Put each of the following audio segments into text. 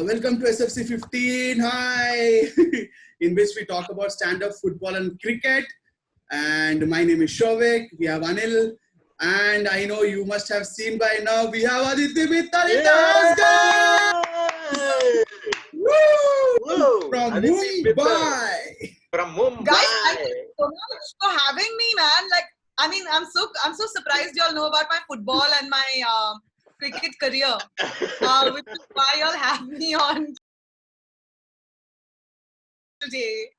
Welcome to SFC 15. Hi, in which we talk about stand-up football and cricket. And my name is Shovik. We have Anil, and I know you must have seen by now. We have Aditi Mittal in the house, guys. Woo! From Mumbai. From Mumbai. Guys, thank you so much for having me, man. Like, I mean, I'm so surprised y'all know about my football and my cricket career, which is why y'all have me on today.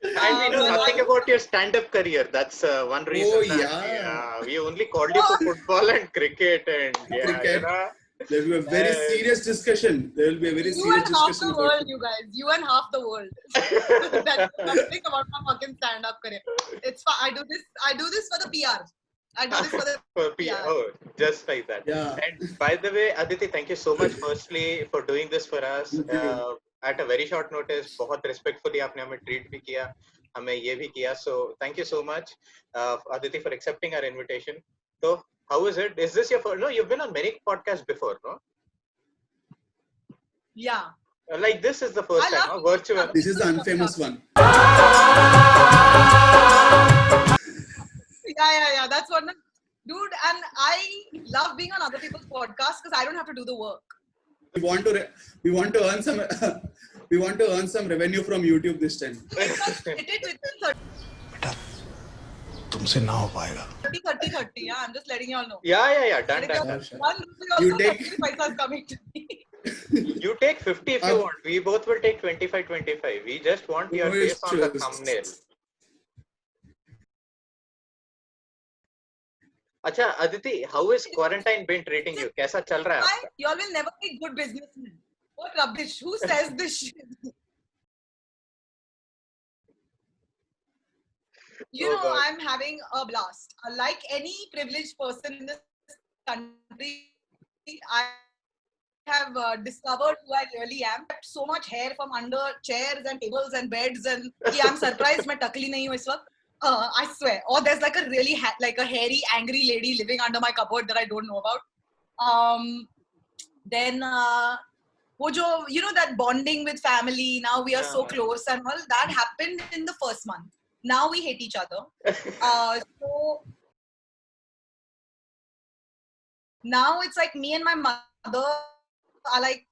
And we know nothing about your stand-up career. That's one reason. Oh, that, yeah. we only called you for football and cricket. And Cricket. There will be a very serious discussion. There will be a very serious discussion. You and half the world, you guys. You and half the world. That's something about my fucking stand-up career. It's fun. I do this for the PR. I do this for the PR. Oh, just like that. Yeah. And by the way, Aditi, thank you so much firstly for doing this for us. At a very short notice, बहुत respectfully आपने हमें treat भी किया, हमें ये भी किया. So thank you so much, Aditi, for accepting our invitation. So how is it? Is this your first? No, you've been on many podcasts before, no? Yeah. Like this is the first time, no? Virtual. This is the unfamous one. Yeah. That's what, dude. And I love being on other people's podcasts because I don't have to do the work. We want to earn some we want to earn some revenue from YouTube this time. तुमसे ना हो पाएगा. 30. Yeah, I'm just letting you all know. Yeah. Done. One rupee You also take- 30 paisa is coming to me. You take 50 if you want. We both will take 25. We just want your face on the thumbnail. अच्छा Aditi, how is quarantine been treating you? कैसा चल रहा है आपका? You all will never be good businessmen. What rubbish? Who says this shit? God. I'm having a blast. Like any privileged person in this country, I have discovered who I really am. So much hair from under chairs and tables and beds, and I'm surprised मैं टकली नहीं हूँ इस वक्त. I swear. Or there's like a really like a hairy, angry lady living under my cupboard that I don't know about. Then, that bonding with family. Now we are so close and all that happened in the first month. Now we hate each other. So now it's like me and my mother are like,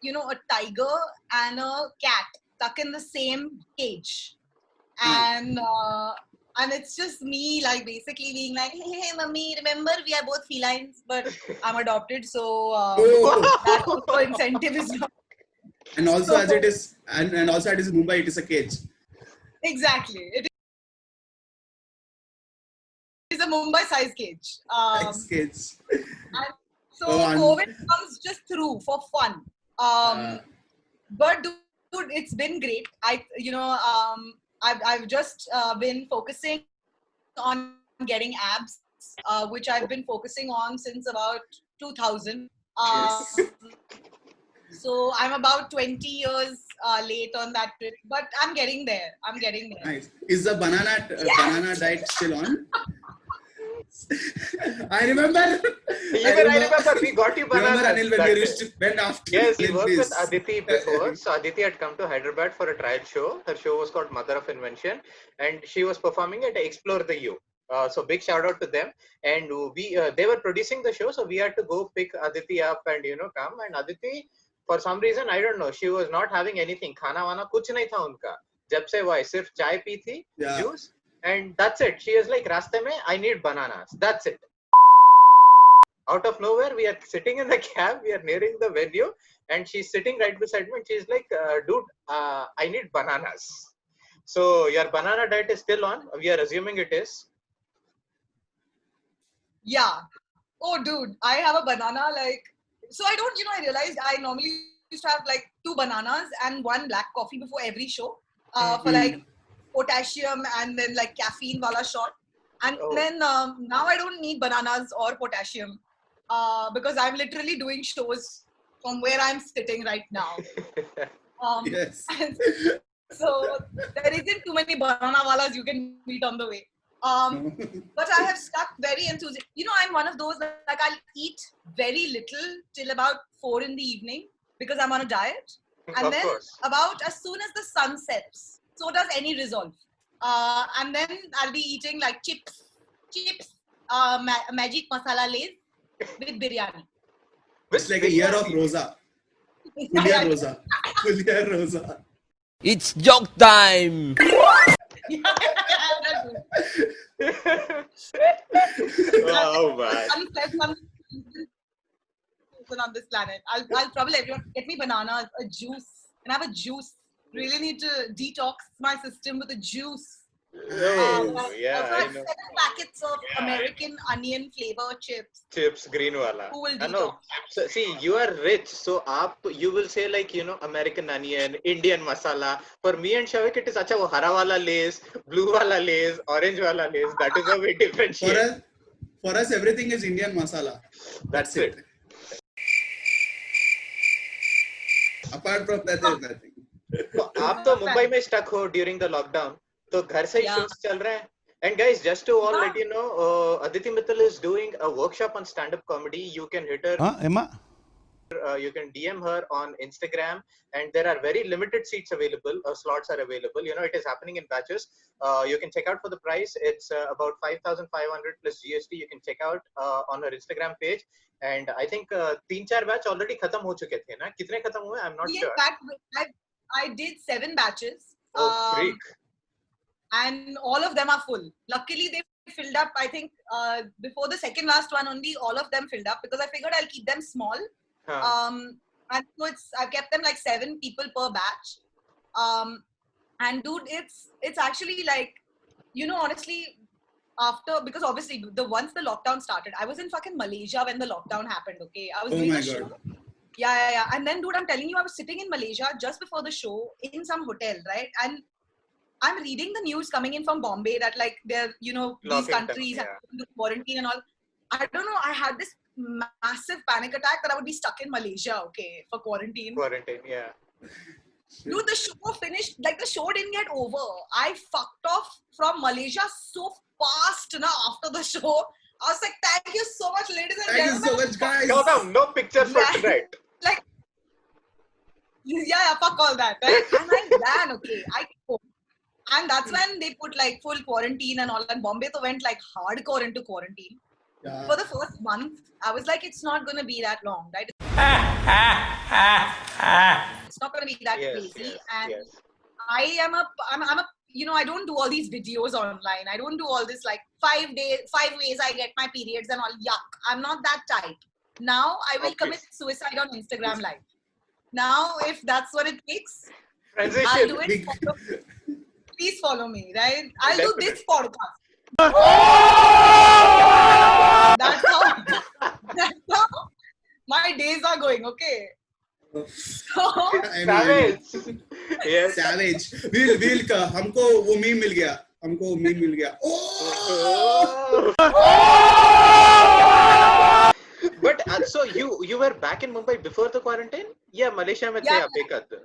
a tiger and a cat stuck in the same cage. And it's just me like basically being like, hey mummy, remember we are both felines, but I'm adopted, so that also incentive is not. And also as it is and also it is Mumbai, it is a cage. Exactly. It is a Mumbai size cage. Cage. And so COVID comes just through for fun. But dude, it's been great. I've just been focusing on getting abs, which I've been focusing on since about 2000. So I'm about 20 years late on that trip, but I'm getting there. Nice. Is the banana diet still on? I remember. We got you bananas. Remember Anil when we went after. Yes, we worked with Aditi before. So Aditi had come to Hyderabad for a trial show. Her show was called Mother of Invention, and she was performing at Explore the U. So big shout out to them. And they were producing the show, so we had to go pick Aditi up and come. And Aditi, for some reason, I don't know, she was not having anything. Khana wana kuch nahi tha unka. Jab se why sirf chai pi thi, juice, and that's it. She is like, raste mein, I need bananas. That's it. Out of nowhere, we are sitting in the cab, we are nearing the venue, and she's sitting right beside me, and she's like, dude, I need bananas. So your banana diet is still on? We are assuming it is. Yeah. Oh, dude, I have a banana so I don't, I realized I normally used to have like 2 bananas and 1 black coffee before every show for like potassium and then like caffeine wala shot. And then now I don't need bananas or potassium because I'm literally doing shows from where I'm sitting right now. Yes. So there isn't too many banana walas you can meet on the way. But I have stuck very enthusiastic. I'm one of those like I'll eat very little till about 4 in the evening. because I'm on a diet. And Of then course. about as soon as the sun sets, so does any resolve. And then I'll be eating like chips, magic masala lays with biryani. It's like a year of Rosa. Full year Rosa. Full year Rosa. It's joke time! Oh man. On this planet. I'll probably everyone get me bananas, a juice, and have a juice. Really need to detox my system with a juice. Oh, yeah, Also I had know. 7 packets of American onion flavor chips. Chips, green wala. Who will I know. detox? So, see, you are rich, so you will say like, American onion, Indian masala. For me and Shavik, it is acha wo hara wala lays, blue wala lays, orange wala lays. That is how we differentiate. For us, everything is Indian masala. That's it. Apart from that, there's nothing. तो आप तो मुंबई में stuck हो during the lockdown तो घर से ही Yeah. Shows चल रहे हैं and guys just to all let you know Aditi Mittal is doing a workshop on stand up comedy. You can hit her, Emma? you can DM her on Instagram, and there are very limited seats available. Slots are available. It is happening in batches. You can check out for the price. It's about 5,500 plus GST. You can check out on her Instagram page. And I think 3-4 batch already खत्म हो चुके थे ना कितने खत्म हुए I'm not In sure. fact, I did 7 batches. Oh, freak. And all of them are full. Luckily, they filled up. I think before the second last one only, all of them filled up because I figured I'll keep them small. Huh. And so I've kept them like 7 people per batch. And dude, it's actually like, honestly, because obviously once the lockdown started, I was in fucking Malaysia when the lockdown happened. Okay, I was Oh doing my a show. God. Yeah. And then, dude, I'm telling you, I was sitting in Malaysia just before the show in some hotel, right? And I'm reading the news coming in from Bombay that like they're, these Locking down, countries yeah. have to quarantine and all. I don't know. I had this massive panic attack that I would be stuck in Malaysia, okay, for quarantine. Quarantine, yeah. Dude, the show finished, like the show didn't get over. I fucked off from Malaysia so fast now after the show. I was like, thank you so much, ladies and Thank you gentlemen. so much, guys. Come, no pictures for Yeah. tonight. Like, yeah, fuck all that, right? And I ran, okay. And that's when they put like full quarantine and all. And Bombay so went like hardcore into quarantine. Yeah. For the first month, I was like, it's not going to be that long, right? It's not going to be that crazy. And yes. I'm a, I don't do all these videos online. I don't do all this like 5 ways I get my periods and all. Yuck. I'm not that type. Now I will commit suicide on Instagram Live. Now, if that's what it takes, Transition. I'll do it. Please follow me, right? I'll do this podcast. That's how my days are going, okay? So, Savage. Yes. Savage. We'll हमको वो meme मिल गया. Oh! But so you were back in Mumbai before the quarantine? Yeah, Malaysia में थे Yeah. आप एक आध दिन.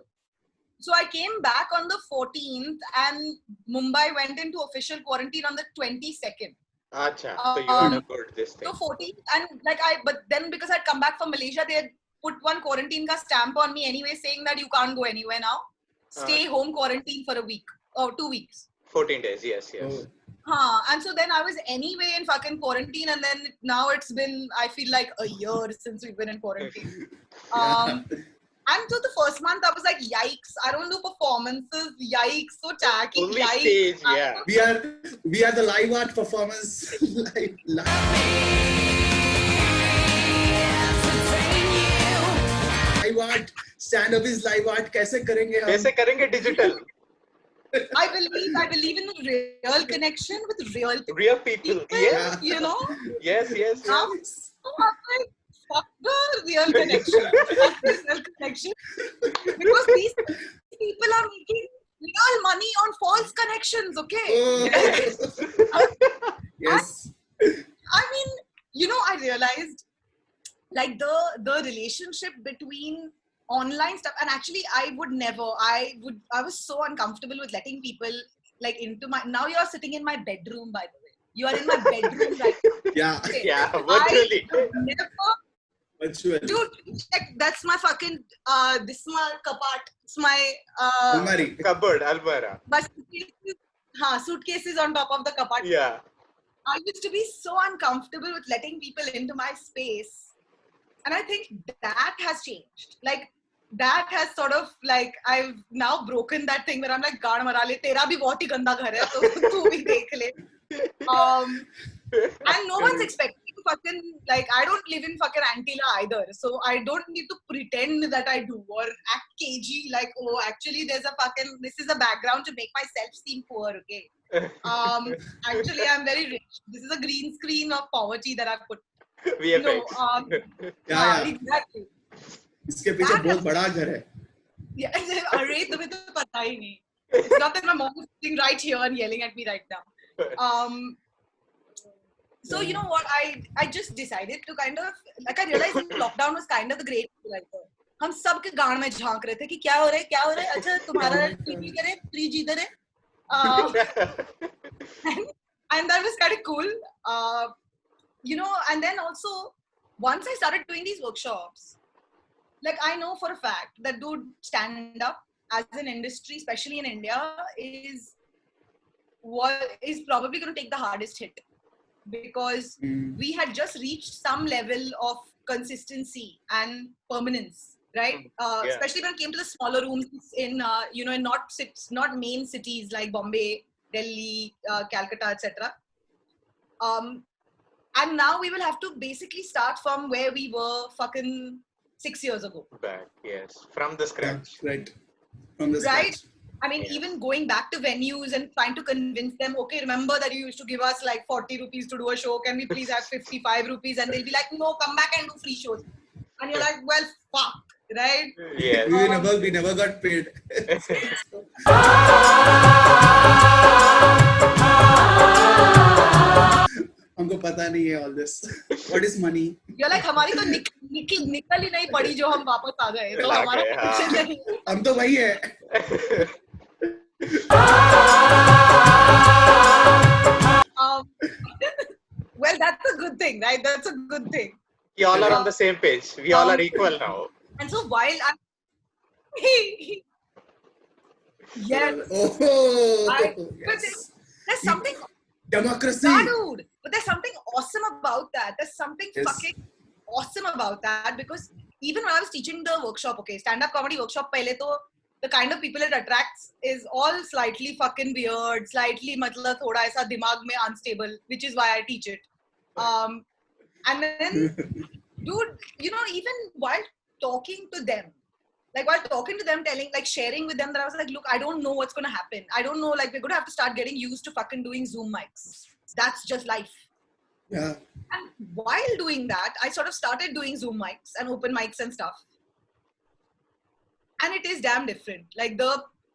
so I came back on the 14th and Mumbai went into official quarantine on the 22nd. Acha, so you had a good this thing. So 14th and but then because I'd come back from Malaysia, they had put one quarantine ka stamp on me anyway saying that you can't go anywhere now. Stay home quarantine for a week or 2 weeks. 14 days, yes. Oh. And so then I was anyway in fucking quarantine and then now it's been, I feel like a year since we've been in quarantine. And so the first month I was like, yikes, I don't do performances, yikes, so tacky, Only yikes. stage, yeah. We are the live art performance. live. Live art. Stand up is live art. कैसे करेंगे हम? कैसे करेंगे digital? I believe in the real connection with real People. Yes. Yes. Now, so I'm like, fuck the real connection. Fuck the real connection. Because these people are making real money on false connections, okay? Oh. Yes. I mean, I realized like the relationship between online stuff, and actually I was so uncomfortable with letting people like into my, now you're sitting in my bedroom, by the way. You are in my bedroom right now. Yeah. Okay. Yeah, virtually. I never Virtual. Dude, check, that's my fucking this is my kapat. It's my Almari. Cupboard, almara. my suitcases on top of the kapat. Yeah. I used to be so uncomfortable with letting people into my space. And I think that has changed. Like, that has sort of like, I've now broken that thing where I'm like, gaad mara le, tera bhi bahut hi ganda ghar hai, so tu bhi dekh le. And no one's expecting fucking, like, I don't live in fucking Antilla either. So I don't need to pretend that I do or act cagey, like, oh, actually there's a fucking, this is a background to make myself seem poor, okay? Actually, I'm very rich. This is a green screen of poverty that I've put. VFX. Yeah. Exactly. इसके पीछे बहुत बड़ा घर है. Yeah, अरे तुम्हें तो पता ही नहीं. It's not that my mom is sitting right here and yelling at me right now. So you know what? I just decided to kind of, like, I realized lockdown was kind of the great equalizer. हम सब के गांड में झांक रहे थे कि क्या हो रहा है. अच्छा तुम्हारा टीवी करे, फ्रिज इधर है. And that was kind of cool. You know, and then also once I started doing these workshops, like, I know for a fact that dude, stand up as an industry, especially in India, is probably going to take the hardest hit, because we had just reached some level of consistency and permanence, right? Especially when it came to the smaller rooms in you know, in not main cities like Bombay, Delhi, Calcutta, etc. And now we will have to basically start from where we were fucking 6 years ago. Back, yes, from the scratch. Right. From the Right? scratch. I mean, even going back to venues and trying to convince them, okay, remember that you used to give us like 40 rupees to do a show. Can we please have 55 rupees? And they'll be like, no, come back and do free shows. And you're like, well, fuck, right? Yes. We never got paid. हमको पता नहीं है all this. What is money? You're like, हमारी तो निकल ही नहीं पड़ी जो हम वापस आ गए. तो हमारा कुछ नहीं. हम तो वही है. Well, that's a good thing, right? That's a good thing. We all are on the same page. We all are equal now. And so while I'm... yes. Oh, But yes. there's something... Democracy. Yeah, dude. But there's something awesome about that. There's something Yes. fucking awesome about that, because even when I was teaching the workshop, okay, stand-up comedy workshop, pehle to the kind of people it attracts is all slightly fucking weird, slightly matlab thoda aisa dimag mein unstable, which is why I teach it. And then, dude, you know, even while talking to them, telling, like, sharing with them, that I was like, look, I don't know what's going to happen. I don't know, like, we're going to have to start getting used to fucking doing Zoom mics. That's just life. Yeah. And while doing that, I sort of started doing Zoom mics and open mics and stuff. And it is damn different. Like,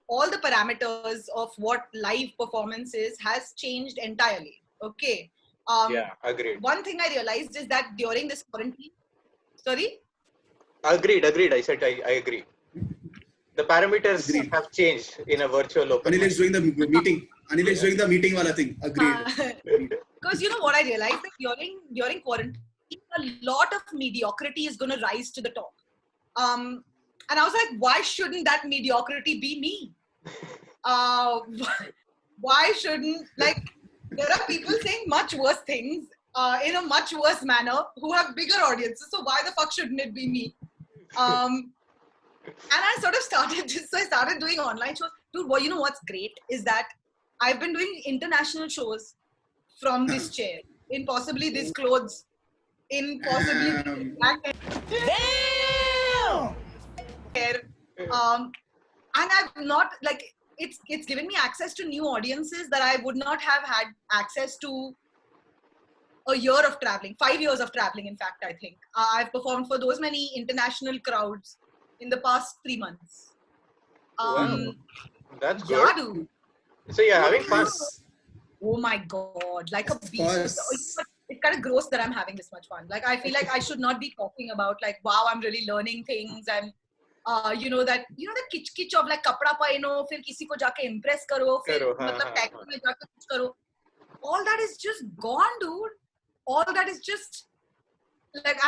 all the parameters of what live performance is has changed entirely. Okay. Yeah, agreed. One thing I realized is that during this quarantine, sorry? Agreed. I said I agree. The parameters have changed in a virtual open. Anil is doing the meeting. Anil is doing the meeting wala thing. Agreed. Because you know what I realized, that during quarantine, a lot of mediocrity is going to rise to the top. And I was like, why shouldn't that mediocrity be me? Why shouldn't, like, there are people saying much worse things in a much worse manner who have bigger audiences. So why the fuck shouldn't it be me? And I sort of started this. So I started doing online shows. Dude, well, you know what's great is that I've been doing international shows from this chair, in possibly these clothes, in possibly this black hair. And I've not, like, it's given me access to new audiences that I would not have had access to a year of traveling, 5 years of traveling, in fact, I think. I've performed for those many international crowds in the past 3 months. Wow. That's good. Yeah, dude. So you're having fun. Oh my God, like a beast. It's kind of gross that I'm having this much fun. Like, I feel like I should not be talking about, like, wow, I'm really learning things, and you know that kitch of like kapda pahno, fir kisi ko jaake impress karo, fir matlab tag mein jaake kuch karo. All that is just gone, dude. All that is just Like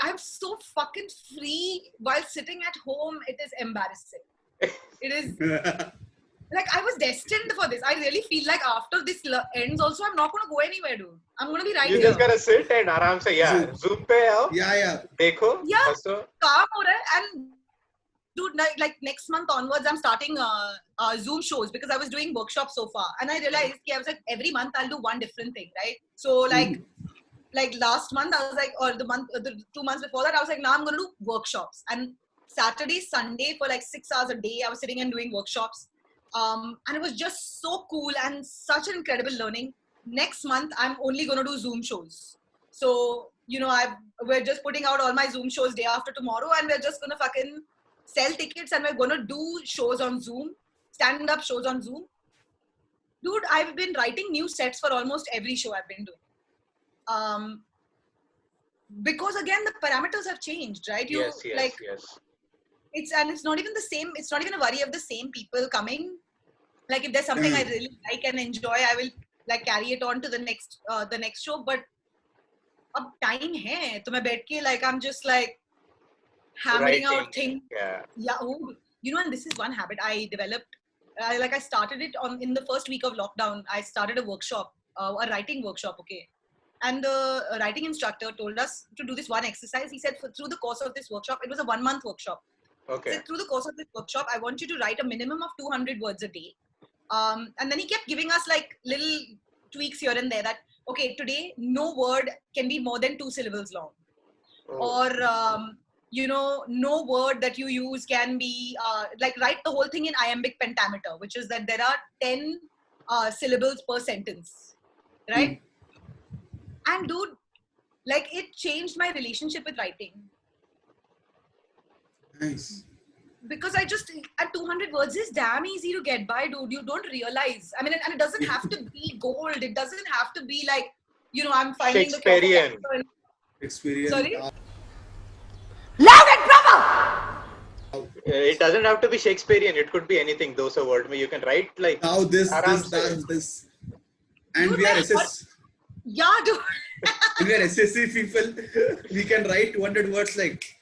I'm so fucking free while sitting at home. It is embarrassing. It is like I was destined for this. I really feel like after this ends, also I'm not gonna go anywhere, dude. I'm gonna be right You here. just gotta sit and aram se, yeah, Zoom pe aao, yeah. dekho, Yeah. haso. Calm ho raha hai. And dude, like next month onwards, I'm starting Zoom shows because I was doing workshops so far, and I realized I was like every month I'll do one different thing, right? So like last month I was like, or the 2 months before that I was like, now I'm gonna do workshops. And Saturday, Sunday for like 6 hours a day, I was sitting and doing workshops. And it was just so cool and such an incredible learning. Next month, I'm only going to do Zoom shows. So, we're just putting out all my Zoom shows day after tomorrow, and we're just going to fucking sell tickets, and we're going to do shows on Zoom, stand-up shows on Zoom. Dude, I've been writing new sets for almost every show I've been doing. Because again, the parameters have changed, right? Yes. It's not even the same. It's not even a worry of the same people coming. Like if there's something I really like and enjoy, I will like carry it on to the next show. But ab time hai, to main baith ke like I'm just like hammering out things. Yeah. Oh, and this is one habit I developed. I started it in the first week of lockdown. I started a workshop, a writing workshop. Okay. And the writing instructor told us to do this one exercise. He said through the course of this workshop, it was a 1-month workshop. Okay. So through the course of this workshop, I want you to write a minimum of 200 words a day. And then he kept giving us like little tweaks here and there that, okay, today no word can be more than 2 syllables long. Or, no word that you use can be, write the whole thing in iambic pentameter, which is that there are 10 syllables per sentence, right? And dude, like it changed my relationship with writing. Nice. Because at 200 words is damn easy to get by, dude. You don't realize. I mean, and it doesn't have to be gold. It doesn't have to be like, I'm finding Shakespearean. Experience. Sorry? Loud and proper! It doesn't have to be Shakespearean. It could be anything. Those are word you can write like. Now this. And Dude, we are SS. Yeah, dude. We are SSC people. We can write 200 words like.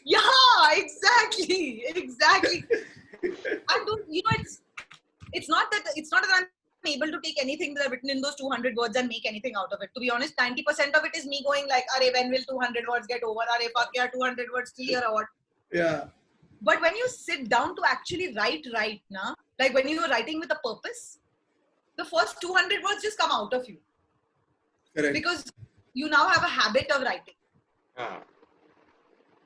Yeah, exactly. And dude, it's not that I'm able to take anything that I've written in those 200 words and make anything out of it. To be honest, 90% of it is me going like, "Arey, when will 200 words get over? Arey, fuck yeah, 200 words clear or what?" Yeah. But when you sit down to actually write, na, like when you are writing with a purpose, the first 200 words just come out of you. Correct. Because you now have a habit of writing.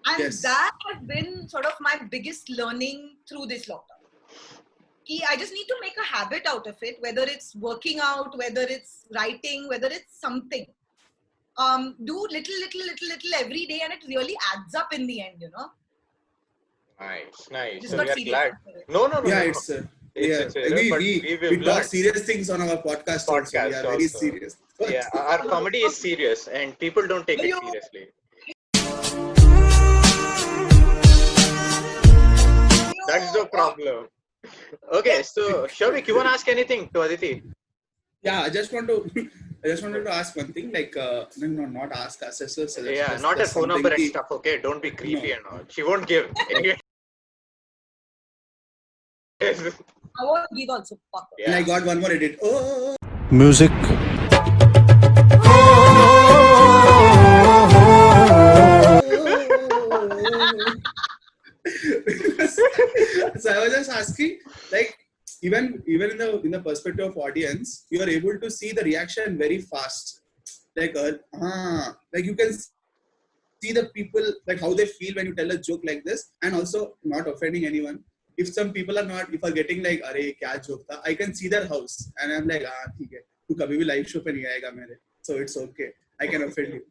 And yes. That has been sort of my biggest learning through this lockdown. I just need to make a habit out of it, whether it's working out, whether it's writing, whether it's something. Do little every day, and it really adds up in the end, Nice. Just So got we are serious. glad. No. Yeah, no. We talk serious things on our podcast also. We are very serious. Yeah, our comedy is serious and people don't take it seriously. That's the problem. Okay, so Shavik, you want to ask anything to Aditi? Yeah, I just wanted to ask one thing, like, no, not ask us. Yeah, not a phone number and stuff, okay? Don't be creepy and all. She won't give. Anyway. I won't give also. Fuck. Yeah. And I got one more edit. Oh. Music. So I was just asking, like, even in the perspective of audience, you are able to see the reaction very fast. Like, like you can see the people, like how they feel when you tell a joke like this, and also not offending anyone. If some people are getting like, "Arey, kya joke tha?" I can see their house, and I'm like, "ठीक है, तू कभी भी live show पे नहीं आएगा मेरे." So it's okay. I can offend you.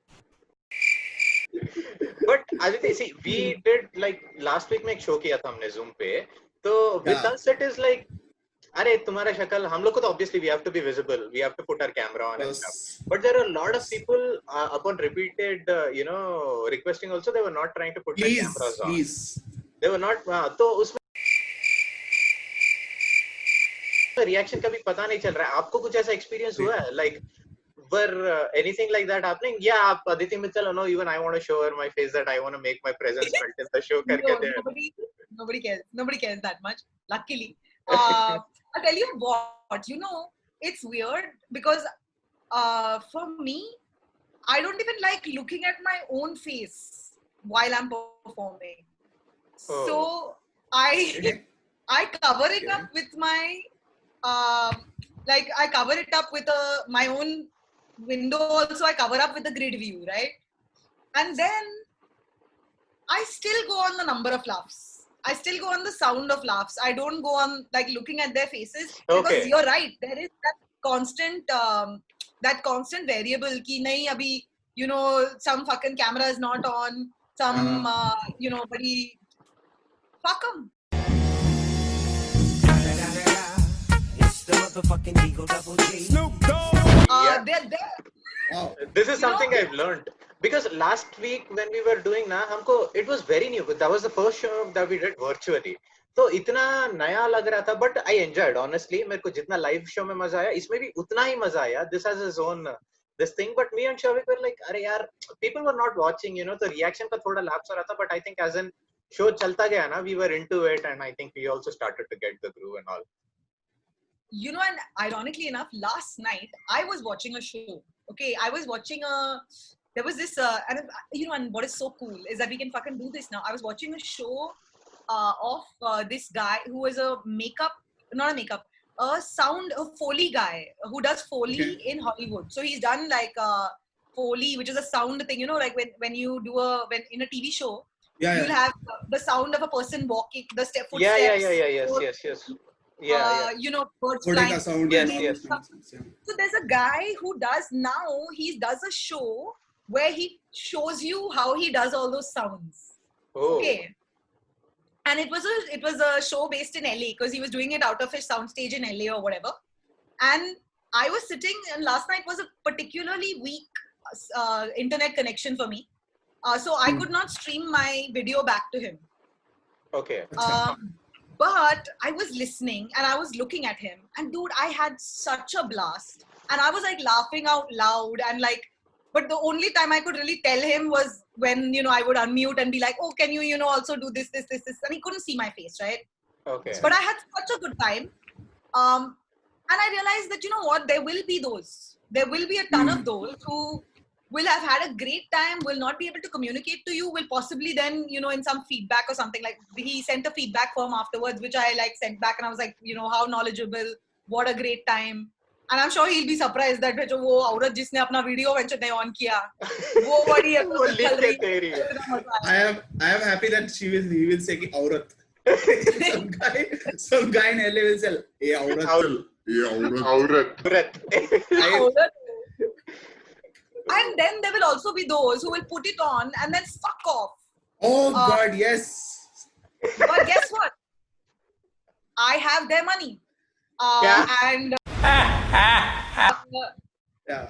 But Aditi, see, we did like last week में एक show किया था हमने Zoom पे. So with us it is like, अरे तुम्हारा शक्ल, हम लोग को तो obviously we have to be visible, we have to put our camera on and stuff. But there are a lot of people upon repeated, requesting also, they were not trying to put their cameras on. They were not. तो उसमें reaction कभी पता नहीं चल रहा है. आपको कुछ ऐसा एक्सपीरियंस हुआ है? Like, were anything like that happening? Yeah, आप Aditi Mittal, no, even I want to show her my face that I want to make my presence felt in the show. करके No, थे. nobody cares. Nobody cares that much. Luckily, I'll tell you what. You know, it's weird because for me, I don't even like looking at my own face while I'm performing. Oh. So I cover it up with my like I cover it up with my own window. Also, I cover up with the grid view, right? And then I still go on the number of laughs. I still go on the sound of laughs. I don't go on like looking at their faces because Okay. you're right. There is that constant variable ki nahi abhi, you know, some fucking camera is not on, some you know, buddy, fuck 'em. Yeah. They're there. Wow. This is You know- something I've learned because last week when we were doing ना हमको it was very new. That was the first show that we did virtually. तो इतना नया लग रहा था, but I enjoyed honestly. मेरे को जितना live show में मजा आया, इसमें भी उतना ही मजा आया. This has its own this thing, but me and Shavik were like, अरे यार, people were not watching, you know, तो reaction का थोड़ा lapse हो रहा था. But I think as in show चलता गया ना, we were into it, and I think we also started to get the groove and all. You know, and ironically enough, last night I was watching a show. Okay, I was watching there was this, and you know, and what is so cool is that we can fucking do this now. I was watching a show of this guy who was a Foley guy who does Foley in Hollywood. So he's done like Foley, which is a sound thing, you know, like when you do when in a TV show, you'll have the sound of a person walking, the footsteps. Yes. Yeah. You know, birds Bodega flying. sound. Yes, and yes. all that stuff, So there's a guy who does a show where he shows you how he does all those sounds. Oh. Okay. And it was a show based in LA because he was doing it out of his soundstage in LA or whatever. And I was sitting, and last night was a particularly weak internet connection for me. So I could not stream my video back to him. Okay. But I was listening and I was looking at him, and dude, I had such a blast. And I was like laughing out loud, and like, but the only time I could really tell him was when, you know, I would unmute and be like, oh, can you, you know, also do this. And he couldn't see my face, right? Okay. But I had such a good time. And I realized that, you know what, there will be a ton of those who will have had a great time, will not be able to communicate to you, will possibly then, you know, in some feedback or something, like he sent a feedback form afterwards, which I like sent back, and I was like, you know, how knowledgeable, what a great time. And I'm sure he'll be surprised that जो वो औरत जिसने अपना video venture ने on किया वो बड़ी वो लिख के दे रही है. I am happy that he will say कि औरत. some guy in LA will say, "Hey, औरत." औरत. And then there will also be those who will put it on and then fuck off. Oh God, yes. But guess what? I have their money. And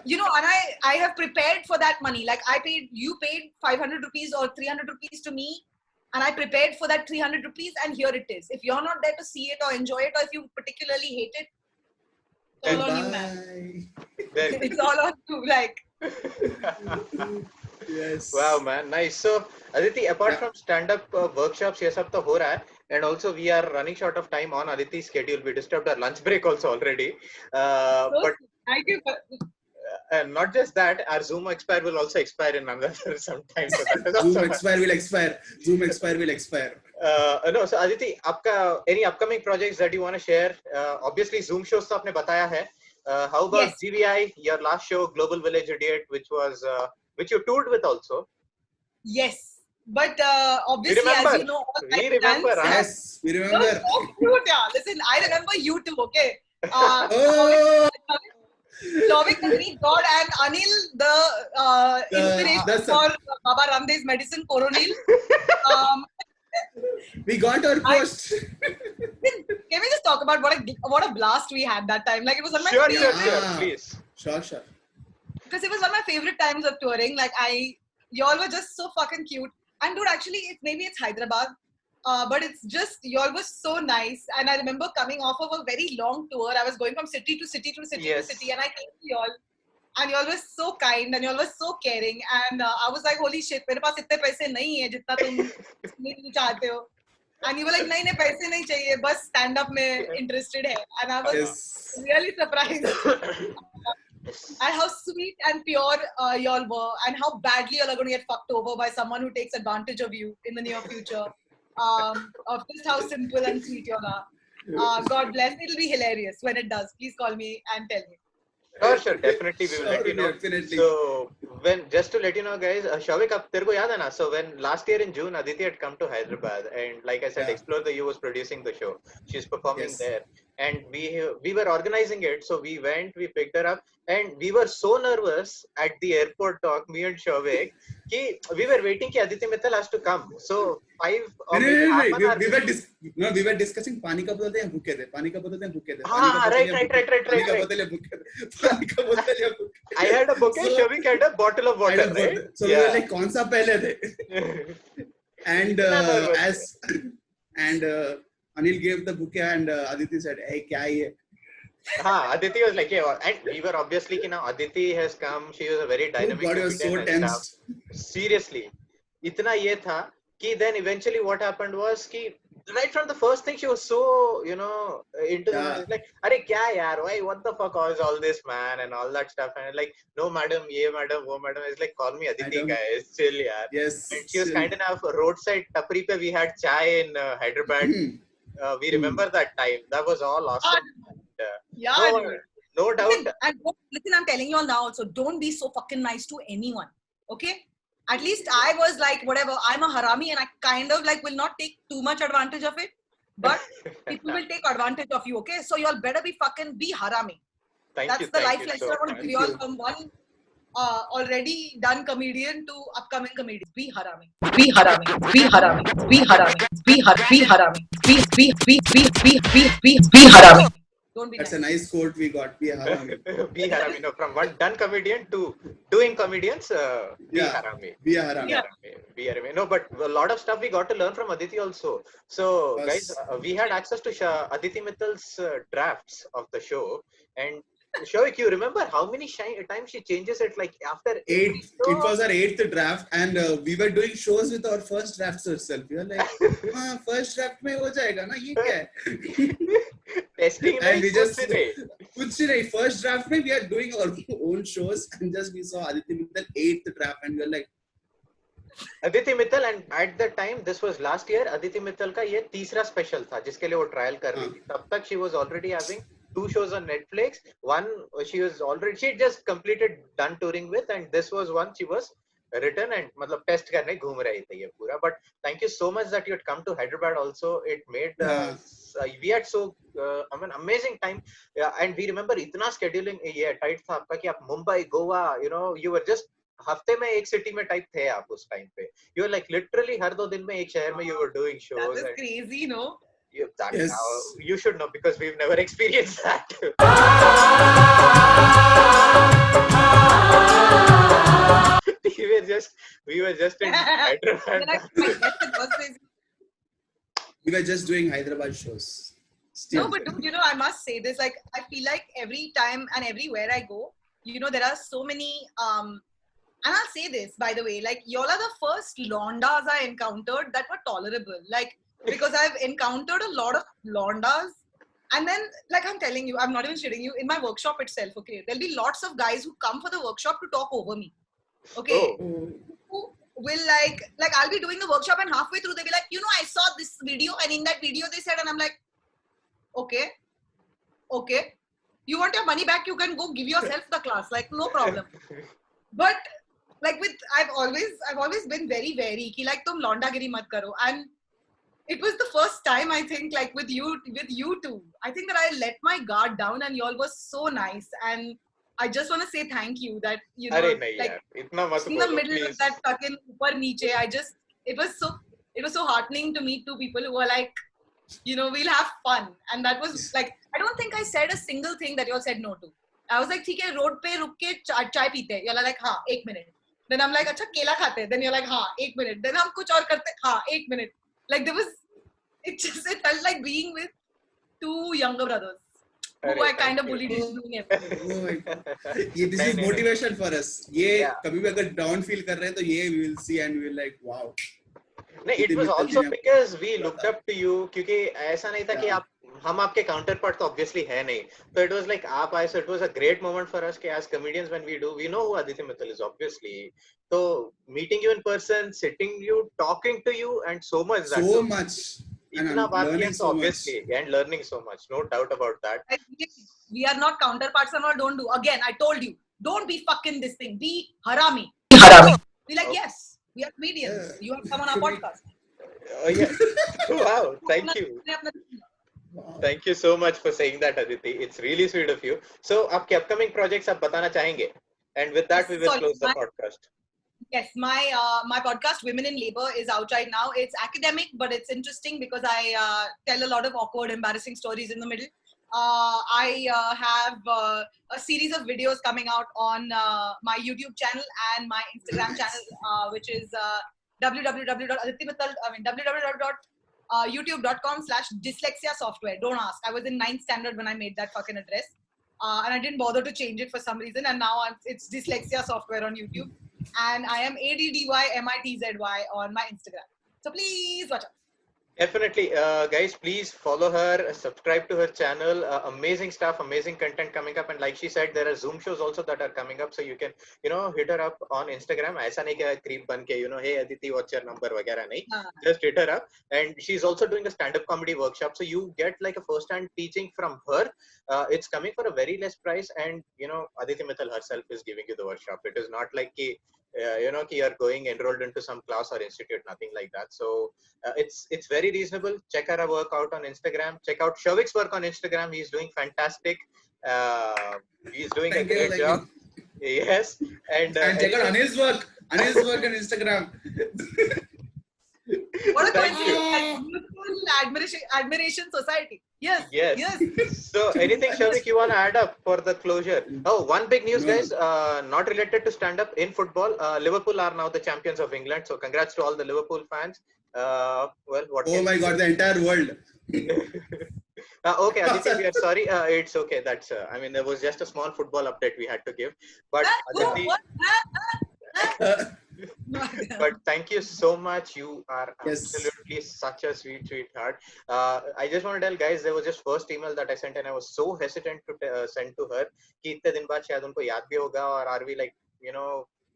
you know, and I have prepared for that money. Like you paid 500 rupees or 300 rupees to me, and I prepared for that 300 rupees, and here it is. If you're not there to see it or enjoy it, or if you particularly hate it, it's all on you, man. It's all on you, like. Yes. Wow, man, nice. So, Aditi, apart from stand-up workshops, ये सब तो हो रहा है, and also we are running short of time on Aditi's schedule. We disturbed our lunch break also already. But Thank you. and not just that, our Zoom expire will also expire in another some time. So that is also Zoom expire will expire. No, so Aditi, आपका any upcoming projects that you want to share? Obviously, Zoom shows तो आपने बताया है. How about Yes. GVI, your last show, Global Village Idiot, which was which you toured with also? Yes. But obviously, remember? as you know, all We my remember, plans- huh? Yes, we That was remember. so cute, yeah. Listen, I remember you too, okay? Oh, Shavik, the Greek god, and Anil, the inspiration that's for Baba Ramdev's medicine, Coronil. we got our post. Can we just talk about what a blast we had that time? Like, it was one of my Sure, favorite, please. Sure. because it was one of my favorite times of touring. Like, y'all were just so fucking cute. And dude, actually, maybe it's Hyderabad. but it's just y'all was so nice, and I remember coming off of a very long tour. I was going from city to city to city Yes. to city, and I came to y'all, and y'all was so kind, and y'all was so caring, and I was like, holy shit, मेरे पास इतने पैसे नहीं है जितना तुम चाहते हो, and you were like, नहीं पैसे नहीं चाहिए, बस stand up में interested है, and I was Yes. really surprised. And how sweet and pure y'all were, and how badly y'all are going to get fucked over by someone who takes advantage of you in the near future. Of just how simple and sweet y'all are. God bless. It'll be hilarious when it does. Please call me and tell me. Sure, definitely we will let you know. Definitely. So when just to let you know, guys, Shavik, ab तेरे को याद है ना? So when last year in June, Aditi had come to Hyderabad, and like I said, Yeah. Explore the U was producing the show. She's performing Yes. there, and we were organizing it. So we went, we picked her up, and we were so nervous at the airport talk, me and Shavik, कि we were waiting कि Aditi Mittal has to come. So 5 or maybe half an hour. We were discussing पानी का बोतल या भूखे थे, पानी का बोतल या भूखे थे, हाँ, right. पानी का बोतल या भूखे थे, पानी का बोतल या भूखे थे. I had a bouquet, So- Shavik had a bottle of water, right? So we were like, कौन सा पहले थे? And Anil gave the bouquet, and Aditi said, "Hey, क्या ये?" Aditi was like, yeah, and we were obviously, now Aditi has come. She was a very Oh dynamic God, it was so comedian and stuff. tense. Seriously, itna ye tha कि then eventually what happened was कि right from the first thing she was so into the Yeah. like अरे क्या यार, why, what the fuck is all this, man, and all that stuff, and like, no madam, ye madam, wo madam, it's like, call me Aditi, Madam. guys, chill yaar. Yes. And she was kind enough. Roadside tapri pe we had chai in Hyderabad. We remember that time. That was all awesome. Yeah, No, dude. no doubt. Listen, and listen, I'm telling you all now also, don't be so fucking nice to anyone. Okay? At least I was like, whatever, I'm a harami and I kind of like will not take too much advantage of it. But people will take advantage of you, okay? So you all better be harami. Thank you. That's the Thank life you lesson so I want to much. give you all from one already done comedian to upcoming comedians. Be harami. Be harami. Be harami. Be harami. Be harami. Be harami. Don't be That's nice. a nice quote we got. Be harami. Be harami. No, from one done comedian to doing comedians, be Yeah. harami. Be a harami. Yeah. Be harami. No, but a lot of stuff we got to learn from Aditi also. So, Yes. guys, we had access to Aditi Mittal's drafts of the show. And Shavik, you remember how many times she changes it? Like after every 8. show? It was our 8th draft, and we were doing shows with our first drafts itself. We were like, first draft में हो जाएगा ना, ये क्या है? Testing And we just कुछ नहीं. first draft में we are doing our own shows, and just we saw Aditi Mittal 8th draft, and we were like, Aditi Mittal, and at the time, this was last year, Aditi Mittal का ये तीसरा special था जिसके लिए वो trial कर रही थी. तब तक she was already having 2 shows on Netflix. One she just completed done touring with, and this was one she was written and मतलब test करने घूम रही थी ये पूरा. But thank you so much that you had come to Hyderabad also. It made we had so amazing time. Yeah, and we remember इतना scheduling ये tight था आपका कि आप Mumbai, Goa, you were just हफ्ते में एक सिटी में टाइप थे आप उस टाइम पे. You were like literally हर 2 दिन में एक शहर में you were doing shows. That was and crazy, no? that Yes. you should know because we've never experienced that. we were just in Hyderabad. we were just doing Hyderabad shows. Still. No, but dude, I must say this. Like, I feel like every time and everywhere I go, there are so many. And I'll say this, by the way, like, y'all are the first londas I encountered that were tolerable. Like, because I've encountered a lot of londas. And then, like, I'm telling you, I'm not even shitting you, in my workshop itself, okay, there'll be lots of guys who come for the workshop to talk over me. Okay. Oh. Who will like I'll be doing the workshop and halfway through they'll be like, I saw this video and in that video they said, and I'm like, okay, you want your money back, you can go give yourself the class, like, no problem. But like I've always been very wary ki like tum londagiri mat karo, and it was the first time I think like with you two, I think that I let my guard down and y'all was so nice, and I just want to say thank you that Arey nahi like yaar, itna mat in the bolo, middle please. of that fucking upar niche, it was so heartening to meet two people who were like, we'll have fun. And that was like, I don't think I said a single thing that you all said no to. I was like, theek hai, road pe ruk ke chai peete. You're like, हाँ, 1 minute. Then I'm like, अच्छा केला खाते. Then you're like, हाँ, 1 minute. Then हम कुछ और करते. हाँ, 1 minute. Like there was it felt like being with two younger brothers who I Arey, kind of thank you. bullied into doing everything. Oh my God. ये this is नहीं, नहीं, motivation for us. ये Yeah. कभी भी अगर down feel कर रहे हैं तो ये we will see and we will like wow. नहीं, it Aditi was Mittal also जी ने because we looked up to you क्योंकि ऐसा नहीं था कि Yeah. आप हम आपके काउंटर पार्ट तो ऑब्वियसली है नहीं, तो it was like आप आए, so it was a great moment for us कि as comedians when we know who Aditi Mittal is obviously, so meeting you in person, sitting you, talking to you and so much that so too. much and इतना I'm बात किया learning तो so much. obviously and learning so much, no doubt about that. We are not counterparts and all. Don't do. Again, I told you, don't be fucking this thing. Be harami. Be like, Okay. yes, we are comedians. Yeah. You have come on our Should we- podcast. Oh yeah, wow, thank you. Wow. Thank you so much for saying that, Aditi. It's really sweet of you. So, आपके upcoming projects आप बताना चाहेंगे? And with that, we will Sorry, close the my- podcast. Yes, my podcast Women in Labor is out right now. It's academic, but it's interesting because I tell a lot of awkward, embarrassing stories in the middle. I have a series of videos coming out on my YouTube channel and my Instagram channel, which is www.youtube.com/dyslexia software. Don't ask. I was in 9th standard when I made that fucking address. And I didn't bother to change it for some reason. And now it's Dyslexia Software on YouTube. And I am ADDYMITZY on my Instagram. So please watch out. Definitely, guys, please follow her, subscribe to her channel. Amazing stuff, amazing content coming up. And like she said, there are Zoom shows also that are coming up. So you can, hit her up on Instagram. ऐसा नहीं कि creep बन के, hey Aditi, what's your number वगैरह नहीं. Just hit her up. And she's also doing a stand-up comedy workshop. So you get like a first-hand teaching from her. It's coming for a very less price. And, Aditi Mittal herself is giving you the workshop. It is not like ki, you are going enrolled into some class or institute, nothing like that. So it's very reasonable. Check her work out on Instagram. Check out Shauvik's work on Instagram. He's doing fantastic. He's doing Thank a you, great thank job. Yes. And check out Anil's work. Anil's work on Instagram. What a Thank you. coincidence. Beautiful admiration society. Yes. Yes. So anything, Shauvik, you want to add up for the closure? Oh, one big news, No. guys, not related to stand-up in football. Liverpool are now the champions of England. So congrats to all the Liverpool fans. Well, what Oh can my you God, say? the entire world. Okay, Aditi, we are sorry. It's okay. That's, there was just a small football update we had to give. But Aditi, but thank you so much. You are Yes. absolutely such a sweetheart. I just want to tell guys, there was just first email that I sent and I was so hesitant to send to her कि इतने दिन बाद शायद उनको याद भी होगा, or are we like,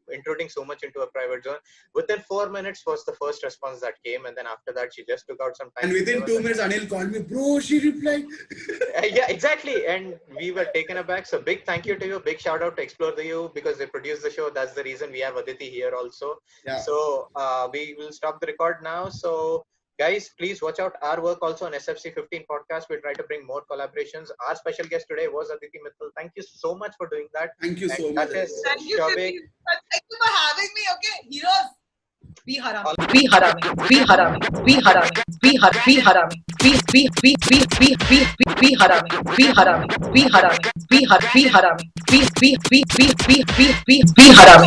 intruding so much into a private zone. Within 4 minutes was the first response that came, and then after that she just took out some time. And within 2 minutes, Anil called me, bro, she replied. Yeah, exactly. And we were taken aback. So big thank you to you. Big shout out to Explore the U because they produce the show. That's the reason we have Aditi here also. Yeah. So we will stop the record now. So guys, please watch out our work also on SFC 15 podcast. We'll try to bring more collaborations. Our special guest today was Aditi Mittal. Thank you so much for doing that. Thank you so And much. that is Thank you, Shauvik. Thank you for having me. Okay, heroes. Be harami. Be harami. Be harami. Be harami. Be harami. Be harami. Be harami. Be harami. Be harami. Be harami. Be harami. Be harami.